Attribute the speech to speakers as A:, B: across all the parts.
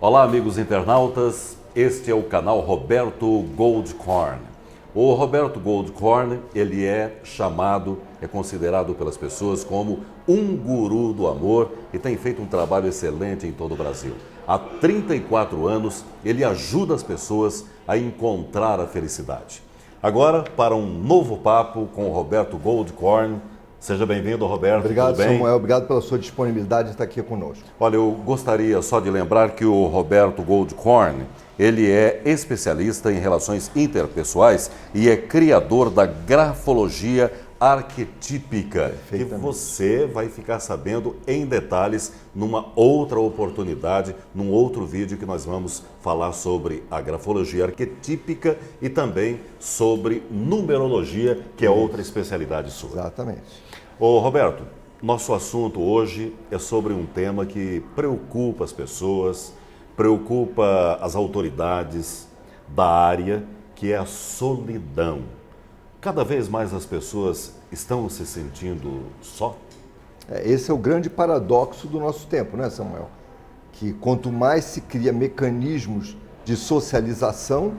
A: Olá, amigos internautas, este é o canal Roberto Goldkorn. O Roberto Goldkorn, ele é considerado pelas pessoas como um guru do amor e tem feito um trabalho excelente em todo o Brasil. Há 34 anos, ele ajuda as pessoas a encontrar a felicidade. Agora, para um novo papo com o Roberto Goldkorn. Seja bem-vindo, Roberto.
B: Obrigado, Samuel. Obrigado pela sua disponibilidade de estar aqui conosco.
A: Olha, eu gostaria só de lembrar que o Roberto Goldkorn, ele é especialista em relações interpessoais e é criador da grafologia arquetípica, que você vai ficar sabendo em detalhes numa outra oportunidade, num outro vídeo que nós vamos falar sobre a grafologia arquetípica e também sobre numerologia, que é outra especialidade sua.
B: Exatamente.
A: Ô Roberto, nosso assunto hoje é sobre um tema que preocupa as pessoas, preocupa as autoridades da área, que é a solidão. Cada vez mais as pessoas estão se sentindo só?
B: Esse é o grande paradoxo do nosso tempo, né, Samuel? Que quanto mais se cria mecanismos de socialização,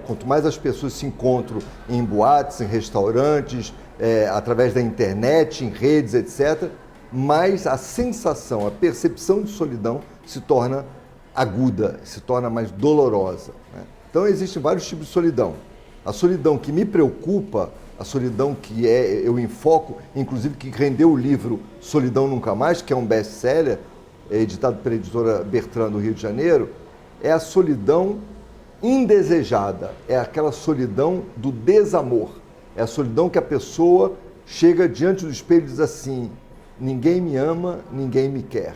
B: quanto mais as pessoas se encontram em boates, em restaurantes, através da internet, em redes, etc., mais a sensação, a percepção de solidão se torna aguda, se torna mais dolorosa. Então existem vários tipos de solidão. A solidão que me preocupa, a solidão que eu enfoco, inclusive que rendeu o livro Solidão Nunca Mais, que é um best-seller, editado pela editora Bertrand do Rio de Janeiro, é a solidão indesejada, é aquela solidão do desamor. É a solidão que a pessoa chega diante do espelho e diz assim: ninguém me ama, ninguém me quer.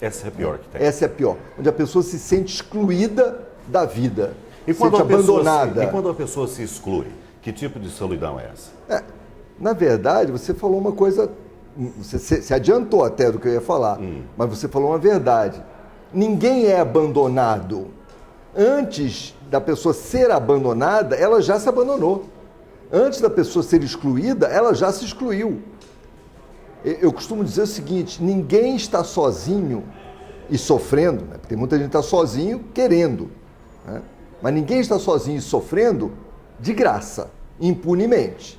A: Essa é a pior que tem.
B: Essa é a pior, onde a pessoa se sente excluída da vida.
A: E quando, abandonada. E quando a pessoa se exclui, que tipo de solidão é essa?
B: Na verdade, você falou uma coisa, você se adiantou até do que eu ia falar, mas você falou uma verdade. Ninguém é abandonado. Antes da pessoa ser abandonada, ela já se abandonou. Antes da pessoa ser excluída, ela já se excluiu. Eu costumo dizer o seguinte: ninguém está sozinho e sofrendo, né? Porque muita gente está sozinho querendo, né? Mas ninguém está sozinho e sofrendo de graça, impunemente.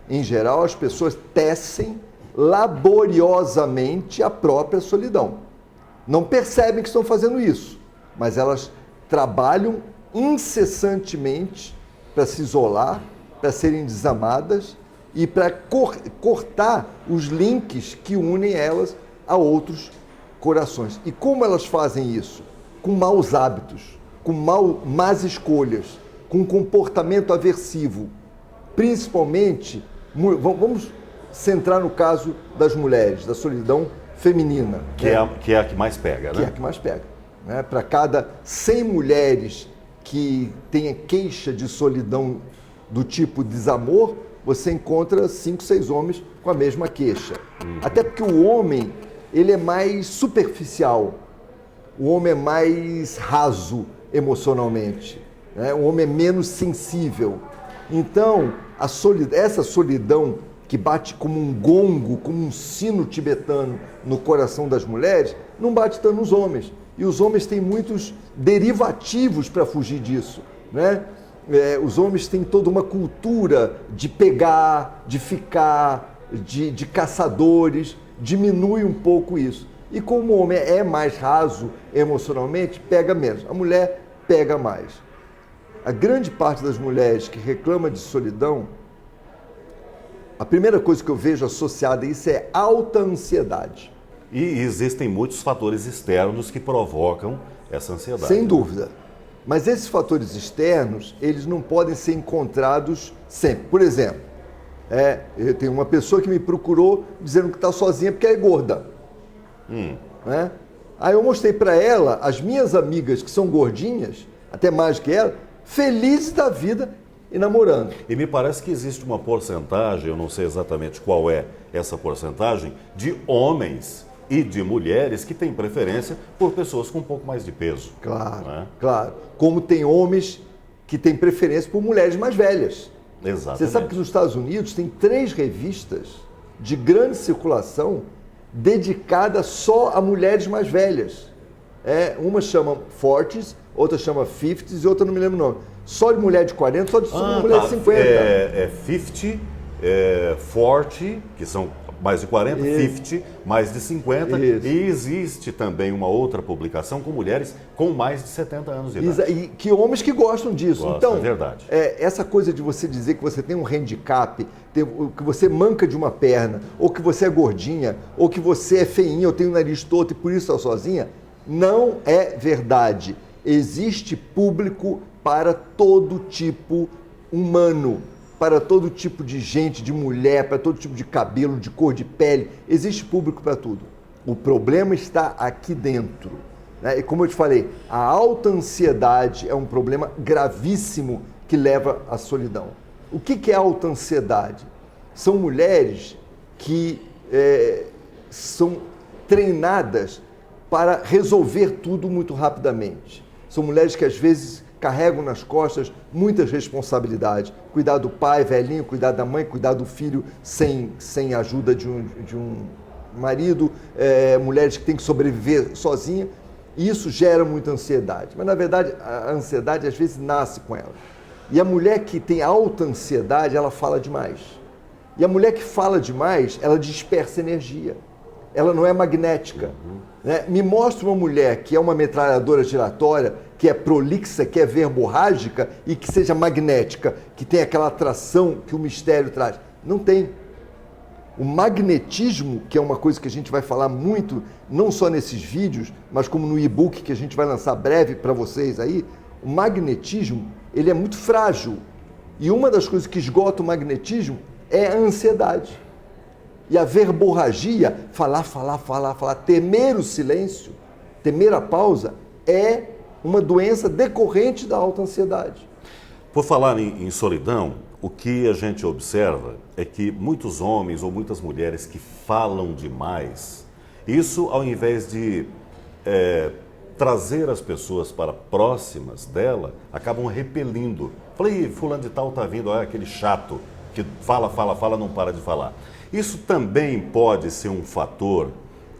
B: Em geral, as pessoas tecem laboriosamente a própria solidão. Não percebem que estão fazendo isso, mas elas trabalham incessantemente para se isolar, para serem desamadas e para cortar os links que unem elas a outros corações. E como elas fazem isso? Com maus hábitos, com más escolhas, com comportamento aversivo. Principalmente, vamos centrar no caso das mulheres, da solidão feminina.
A: Que é a que mais pega, né?
B: Que é a que mais pega. Né? Para cada 100 mulheres que tenha queixa de solidão do tipo desamor, você encontra 5, 6 homens com a mesma queixa. Até porque o homem, ele é mais superficial, o homem é mais raso emocionalmente, né? O homem é menos sensível. Então, essa solidão que bate como um gongo, como um sino tibetano no coração das mulheres, não bate tanto nos homens. E os homens têm muitos derivativos para fugir disso, né? Os homens têm toda uma cultura de pegar, de ficar, de caçadores, diminui um pouco isso. E como o homem é mais raso emocionalmente, pega menos. A mulher pega mais. A grande parte das mulheres que reclama de solidão, a primeira coisa que eu vejo associada a isso é alta ansiedade.
A: E existem muitos fatores externos que provocam essa ansiedade.
B: Sem dúvida. Mas esses fatores externos, eles não podem ser encontrados sempre. Por exemplo, eu tenho uma pessoa que me procurou dizendo que está sozinha porque é gorda. Né? Aí eu mostrei para ela as minhas amigas que são gordinhas, até mais que ela, felizes da vida e namorando.
A: E me parece que existe uma porcentagem, eu não sei exatamente qual é essa porcentagem, de homens e de mulheres que têm preferência por pessoas com um pouco mais de peso.
B: Claro,
A: né?
B: Claro. Como tem homens que têm preferência por mulheres mais velhas.
A: Exatamente.
B: Você sabe que nos Estados Unidos tem 3 revistas de grande circulação dedicadas só a mulheres mais velhas. Uma chama 40s, outra chama 50s e outra não me lembro o nome. Só de mulher de 40, só de mulher de 50.
A: 50, 40, que são mais de 40, 50, mais de 50.
B: Isso.
A: E existe também uma outra publicação com mulheres com mais de 70 anos de idade.
B: E que homens que gostam disso. Então,
A: é verdade.
B: Essa coisa de você dizer que você tem um handicap, que você manca de uma perna, ou que você é gordinha, ou que você é feinha, ou tem o nariz torto e por isso está sozinha, não é verdade. Existe público para todo tipo humano, para todo tipo de gente, de mulher, para todo tipo de cabelo, de cor de pele. Existe público para tudo. O problema está aqui dentro, né? E como eu te falei, a alta ansiedade é um problema gravíssimo que leva à solidão. O que é alta ansiedade? São mulheres que são treinadas para resolver tudo muito rapidamente. São mulheres que às vezes carregam nas costas muitas responsabilidades. Cuidar do pai velhinho, cuidar da mãe, cuidar do filho sem ajuda de um marido, mulheres que têm que sobreviver sozinha. E isso gera muita ansiedade. Mas, na verdade, a ansiedade às vezes nasce com ela. E a mulher que tem alta ansiedade, ela fala demais. E a mulher que fala demais, ela dispersa energia. Ela não é magnética. Né? Me mostra uma mulher que é uma metralhadora giratória, que é prolixa, que é verborrágica e que seja magnética, que tem aquela atração que o mistério traz. Não tem. O magnetismo, que é uma coisa que a gente vai falar muito, não só nesses vídeos, mas como no e-book que a gente vai lançar breve para vocês aí, o magnetismo, ele é muito frágil. E uma das coisas que esgota o magnetismo é a ansiedade. E a verborragia, falar, temer o silêncio, temer a pausa, é uma doença decorrente da alta ansiedade.
A: Por falar em solidão, o que a gente observa é que muitos homens ou muitas mulheres que falam demais, isso ao invés de trazer as pessoas para próximas dela, acabam repelindo. Falei, fulano de tal está vindo, olha aquele chato que fala, não para de falar. Isso também pode ser um fator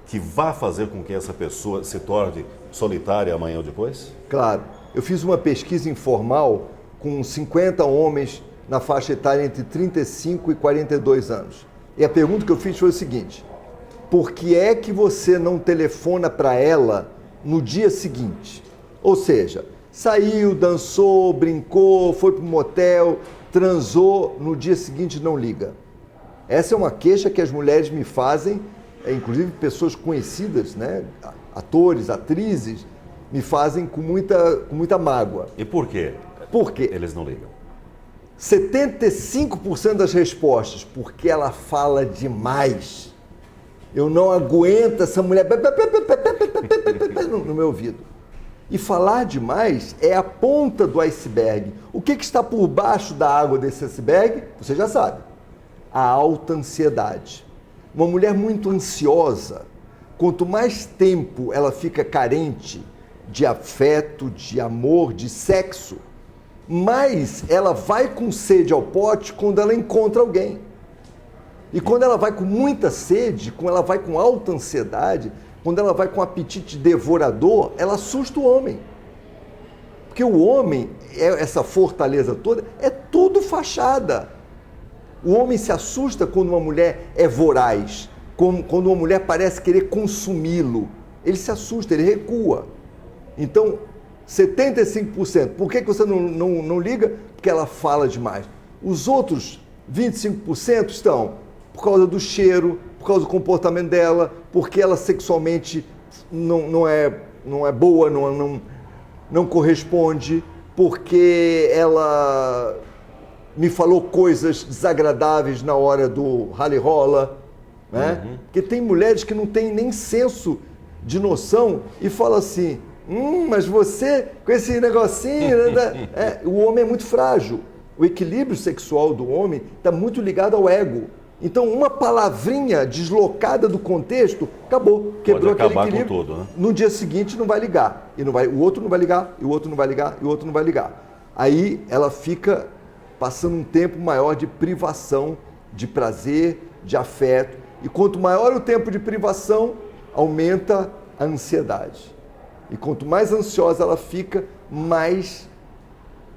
A: que vá fazer com que essa pessoa se torne solitária amanhã ou depois?
B: Claro. Eu fiz uma pesquisa informal com 50 homens na faixa etária entre 35 e 42 anos. E a pergunta que eu fiz foi o seguinte: por que é que você não telefona para ela no dia seguinte? Ou seja, saiu, dançou, brincou, foi para o motel, transou, no dia seguinte não liga. Essa é uma queixa que as mulheres me fazem, inclusive pessoas conhecidas, né? Atores, atrizes, me fazem com muita mágoa.
A: E por quê?
B: Por quê?
A: Eles não ligam.
B: 75% das respostas, porque ela fala demais. Eu não aguento essa mulher no meu ouvido. E falar demais é a ponta do iceberg. O que está por baixo da água desse iceberg? Você já sabe. A alta ansiedade. Uma mulher muito ansiosa, quanto mais tempo ela fica carente de afeto, de amor, de sexo, mais ela vai com sede ao pote quando ela encontra alguém. E quando ela vai com muita sede, quando ela vai com alta ansiedade, quando ela vai com apetite devorador, ela assusta o homem. Porque o homem, essa fortaleza toda, é tudo fachada. O homem se assusta quando uma mulher é voraz, quando uma mulher parece querer consumi-lo. Ele se assusta, ele recua. Então, 75%. Por que você não liga? Porque ela fala demais. Os outros 25% estão por causa do cheiro, por causa do comportamento dela, porque ela sexualmente não é boa, não corresponde, porque ela me falou coisas desagradáveis na hora do rally-rola, né? Porque tem mulheres que não têm nem senso de noção e falam assim, mas você, com esse negocinho... O homem é muito frágil. O equilíbrio sexual do homem está muito ligado ao ego. Então, uma palavrinha deslocada do contexto, acabou. Quebrou aquele equilíbrio.
A: Com tudo, né? No
B: dia seguinte não vai ligar. O outro não vai ligar, e o outro não vai ligar, e o outro não vai ligar. Aí ela fica passando um tempo maior de privação, de prazer, de afeto. E quanto maior o tempo de privação, aumenta a ansiedade. E quanto mais ansiosa ela fica, mais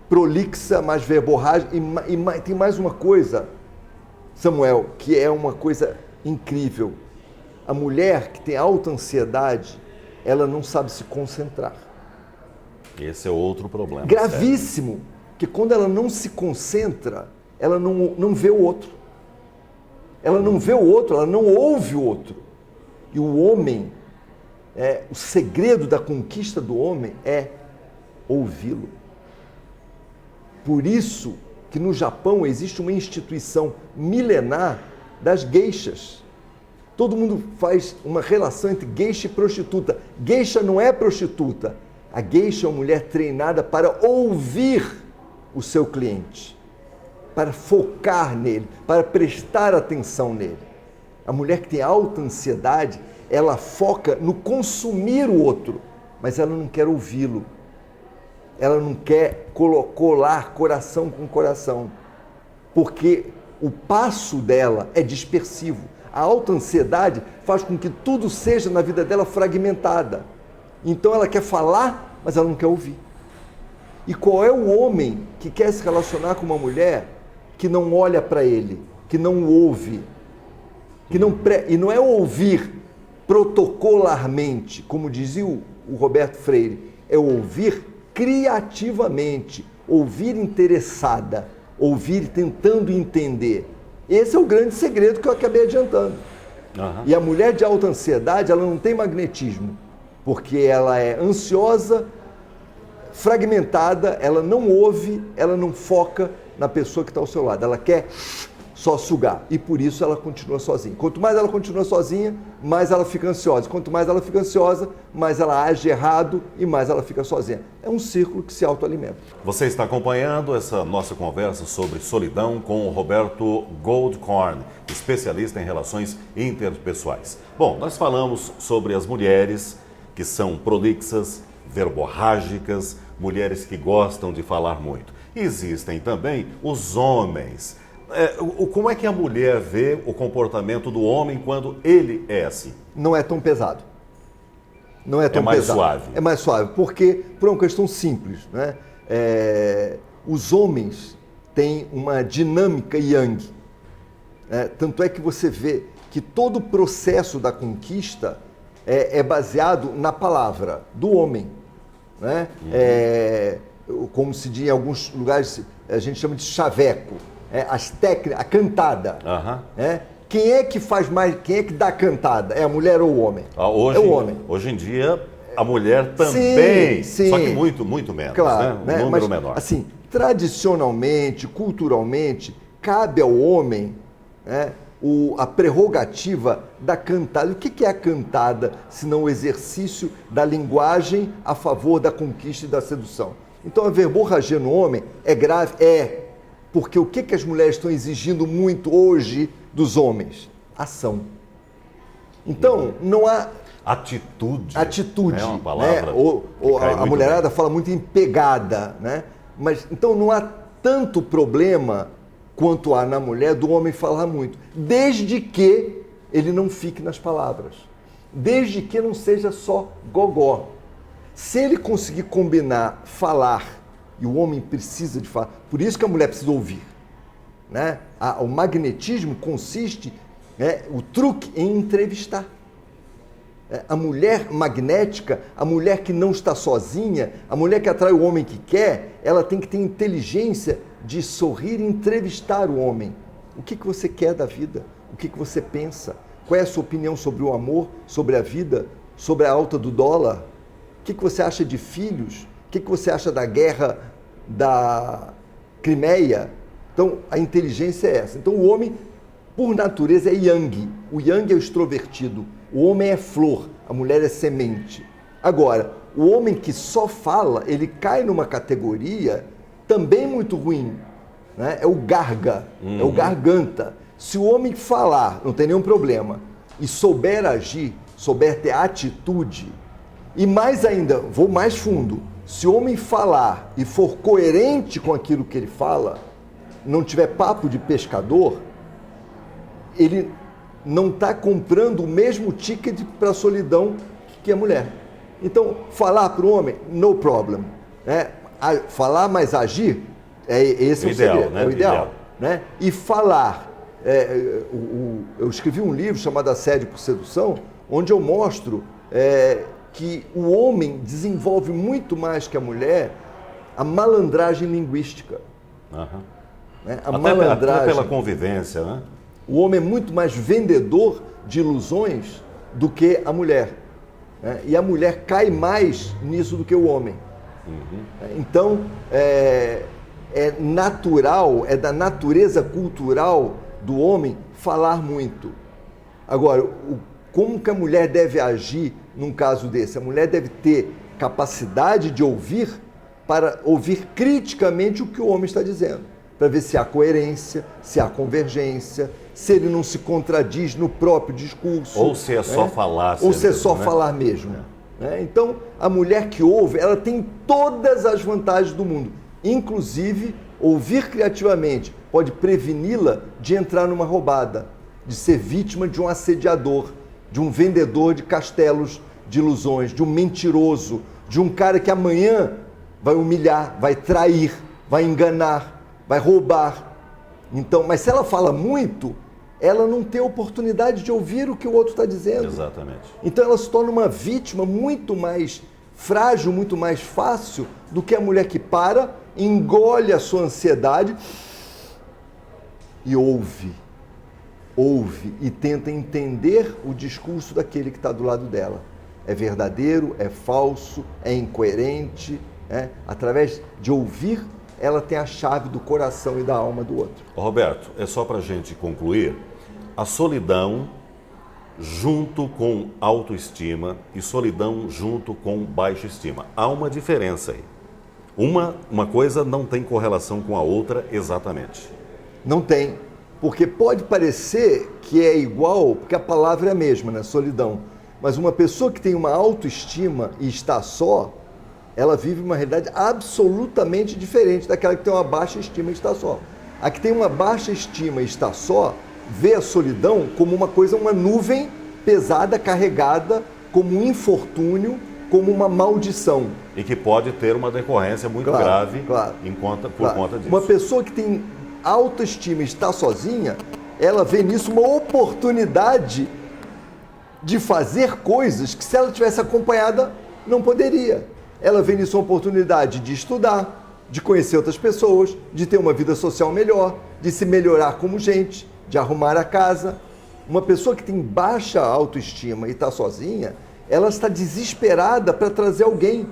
B: prolixa, mais verborrágica. E tem mais uma coisa, Samuel, que é uma coisa incrível. A mulher que tem alta ansiedade, ela não sabe se concentrar.
A: Esse é outro problema.
B: Gravíssimo, que quando ela não se concentra, ela não vê o outro. Ela não vê o outro, ela não ouve o outro. E o homem, o segredo da conquista do homem é ouvi-lo. Por isso que no Japão existe uma instituição milenar das geishas. Todo mundo faz uma relação entre geisha e prostituta. Geisha não é prostituta. A geisha é uma mulher treinada para ouvir o seu cliente, para focar nele, para prestar atenção nele. A mulher que tem alta ansiedade, ela foca no consumir o outro, mas ela não quer ouvi-lo. Ela não quer colar coração com coração, porque o passo dela é dispersivo. A alta ansiedade faz com que tudo seja na vida dela fragmentada. Então ela quer falar, mas ela não quer ouvir. E qual é o homem que quer se relacionar com uma mulher que não olha para ele, que não ouve, e não é ouvir protocolarmente, como dizia o Roberto Freire, é ouvir criativamente, ouvir interessada, ouvir tentando entender. Esse é o grande segredo que eu acabei adiantando. Uhum. E a mulher de alta ansiedade, ela não tem magnetismo, porque ela é ansiosa, fragmentada, ela não ouve, ela não foca na pessoa que está ao seu lado, ela quer só sugar, e por isso ela continua sozinha. Quanto mais ela continua sozinha, mais ela fica ansiosa. Quanto mais ela fica ansiosa, mais ela age errado e mais ela fica sozinha. É um círculo que se autoalimenta.
A: Você está acompanhando essa nossa conversa sobre solidão com o Roberto Goldkorn, especialista em relações interpessoais. Bom, nós falamos sobre as mulheres que são prolixas, verborrágicas, mulheres que gostam de falar muito. Existem também os homens. Como é que a mulher vê o comportamento do homem quando ele é assim?
B: Não é tão pesado. Não é tão
A: mais
B: pesado.
A: Suave.
B: É mais suave, porque por uma questão simples, né? Os homens têm uma dinâmica yang. Tanto é que você vê que todo o processo da conquista é baseado na palavra do homem. Né? Como se diz em alguns lugares, a gente chama de chaveco. As técnicas, a cantada.
A: Uhum.
B: Quem é que faz mais, quem é que dá a cantada? É a mulher ou o homem?
A: Hoje,
B: é o homem.
A: Hoje em dia, a mulher também,
B: sim.
A: Só que muito menos,
B: claro,
A: né? Um número menor.
B: Assim, tradicionalmente, culturalmente, cabe ao homem, né, a prerrogativa da cantada. O que é a cantada, senão o exercício da linguagem a favor da conquista e da sedução? Então, a verborragia no homem é grave? Porque o que as mulheres estão exigindo muito hoje dos homens? Ação. Então, não há...
A: Atitude.
B: É
A: uma palavra.
B: Né? A mulherada fala muito em pegada, né? Mas, então, não há tanto problema quanto há na mulher do homem falar muito. Desde que ele não fique nas palavras. Desde que não seja só gogó. Se ele conseguir combinar falar, e o homem precisa de falar, por isso que a mulher precisa ouvir. Né? O magnetismo consiste, o truque em entrevistar. A mulher magnética, a mulher que não está sozinha, a mulher que atrai o homem que quer, ela tem que ter inteligência de sorrir e entrevistar o homem. O que você quer da vida? O que você pensa? Qual é a sua opinião sobre o amor, sobre a vida, sobre a alta do dólar? O que você acha de filhos? O que você acha da guerra da Crimeia? Então, a inteligência é essa. Então, o homem, por natureza, é yang. O yang é o extrovertido. O homem é flor, a mulher é semente. Agora, o homem que só fala, ele cai numa categoria também muito ruim. Né? É o garga, é o garganta. Se o homem falar, não tem nenhum problema, e souber agir, souber ter atitude, e mais ainda, vou mais fundo, se o homem falar e for coerente com aquilo que ele fala, não tiver papo de pescador, ele não está comprando o mesmo ticket para a solidão que a mulher. Então, falar para o homem, no problem. Né? Falar, mas agir, esse é o
A: ideal,
B: segredo,
A: né?
B: é o ideal. Né? E falar. Eu escrevi um livro chamado Assédio por Sedução, onde eu mostro que o homem desenvolve muito mais que a mulher a malandragem linguística.
A: Uhum.
B: Né?
A: Até pela convivência, né?
B: O homem é muito mais vendedor de ilusões do que a mulher. Né? E a mulher cai mais nisso do que o homem. Uhum. Então, é natural, é da natureza cultural do homem falar muito. Agora, como que a mulher deve agir num caso desse? A mulher deve ter capacidade de ouvir para ouvir criticamente o que o homem está dizendo, para ver se há coerência, se há convergência, se ele não se contradiz no próprio discurso.
A: Ou se é só falar.
B: Ou se é só falar mesmo. Né? Então, a mulher que ouve, ela tem todas as vantagens do mundo. Inclusive, ouvir criativamente pode preveni-la de entrar numa roubada, de ser vítima de um assediador, de um vendedor de castelos de ilusões, de um mentiroso, de um cara que amanhã vai humilhar, vai trair, vai enganar, vai roubar. Então, mas se ela fala muito, ela não tem oportunidade de ouvir o que o outro está dizendo.
A: Exatamente.
B: Então ela se torna uma vítima muito mais frágil, muito mais fácil do que a mulher que engole a sua ansiedade e ouve e tenta entender o discurso daquele que está do lado dela. É verdadeiro, é falso, é incoerente. Através de ouvir, ela tem a chave do coração e da alma do outro.
A: Roberto, é só para a gente concluir. A solidão junto com autoestima e solidão junto com baixa estima. Há uma diferença aí. Uma coisa não tem correlação com a outra exatamente.
B: Não tem, porque pode parecer que é igual, porque a palavra é a mesma, né? Solidão. Mas uma pessoa que tem uma autoestima e está só, ela vive uma realidade absolutamente diferente daquela que tem uma baixa estima e está só. A que tem uma baixa estima e está só, vê a solidão como uma coisa, uma nuvem pesada, carregada, como um infortúnio, como uma maldição.
A: E que pode ter uma decorrência muito grave por conta disso.
B: Uma pessoa que tem autoestima e está sozinha, ela vê nisso uma oportunidade de fazer coisas que, se ela tivesse acompanhada, não poderia. Ela vê nisso uma oportunidade de estudar, de conhecer outras pessoas, de ter uma vida social melhor, de se melhorar como gente, de arrumar a casa. Uma pessoa que tem baixa autoestima e está sozinha, ela está desesperada para trazer alguém,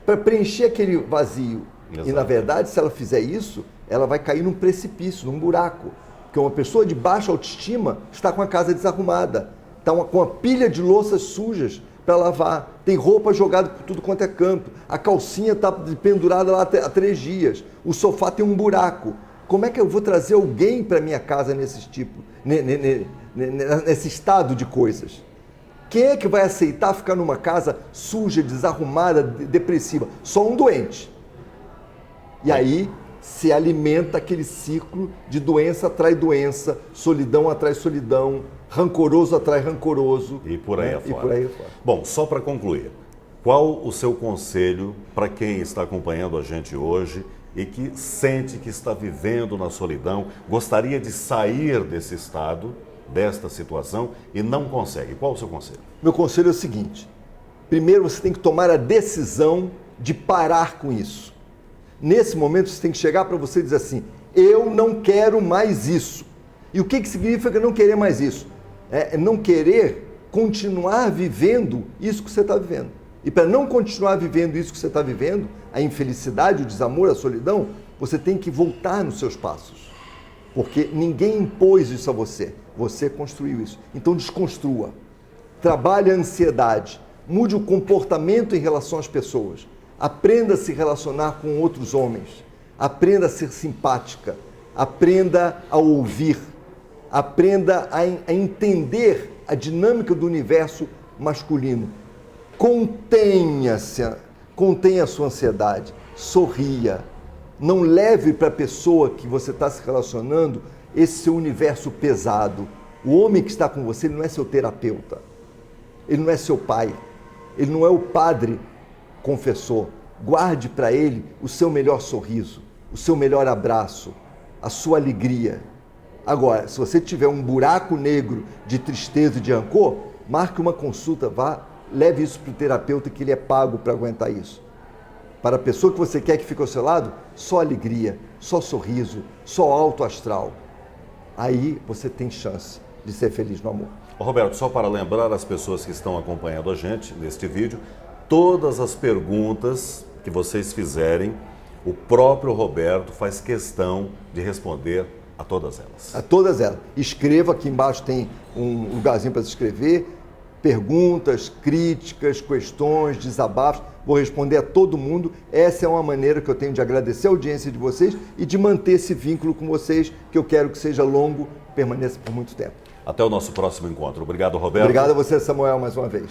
B: para preencher aquele vazio. Exato. E, na verdade, se ela fizer isso, ela vai cair num precipício, num buraco. Porque uma pessoa de baixa autoestima está com a casa desarrumada, está com uma pilha de louças sujas para lavar, tem roupa jogada por tudo quanto é canto, a calcinha está pendurada lá há 3 dias, o sofá tem um buraco. Como é que eu vou trazer alguém para minha casa nesse estado de coisas? Quem é que vai aceitar ficar numa casa suja, desarrumada, depressiva? Só um doente. E aí se alimenta aquele ciclo de doença atrai doença, solidão atrai solidão, rancoroso atrai rancoroso.
A: E por aí afora. Bom, só para concluir, qual o seu conselho para quem está acompanhando a gente hoje e que sente que está vivendo na solidão, gostaria de sair desse estado, desta situação e não consegue? Qual o seu conselho?
B: Meu conselho é o seguinte: primeiro você tem que tomar a decisão de parar com isso. Nesse momento você tem que chegar para você e dizer assim: eu não quero mais isso. E o que significa não querer mais isso? É não querer continuar vivendo isso que você está vivendo. E para não continuar vivendo isso que você está vivendo, a infelicidade, o desamor, a solidão, você tem que voltar nos seus passos. Porque ninguém impôs isso a você, você construiu isso. Então desconstrua, trabalhe a ansiedade, mude o comportamento em relação às pessoas, aprenda a se relacionar com outros homens, aprenda a ser simpática, aprenda a ouvir, aprenda a entender a dinâmica do universo masculino. Contenha a sua ansiedade, sorria, não leve para a pessoa que você está se relacionando esse seu universo pesado. O homem que está com você, ele não é seu terapeuta, ele não é seu pai, ele não é o padre confessor. Guarde para ele o seu melhor sorriso, o seu melhor abraço, a sua alegria. Agora, se você tiver um buraco negro de tristeza e de rancor, marque uma consulta, vá, leve isso para o terapeuta que ele é pago para aguentar isso. Para a pessoa que você quer que fique ao seu lado, só alegria, só sorriso, só alto astral. Aí você tem chance de ser feliz no amor.
A: Roberto, só para lembrar as pessoas que estão acompanhando a gente neste vídeo, todas as perguntas que vocês fizerem, o próprio Roberto faz questão de responder a todas elas.
B: A todas elas. Escreva, aqui embaixo tem um lugarzinho para se escrever. Perguntas, críticas, questões, desabafos. Vou responder a todo mundo. Essa é uma maneira que eu tenho de agradecer a audiência de vocês e de manter esse vínculo com vocês, que eu quero que seja longo, permaneça por muito tempo.
A: Até o nosso próximo encontro. Obrigado, Roberto.
B: Obrigado a você, Samuel, mais uma vez.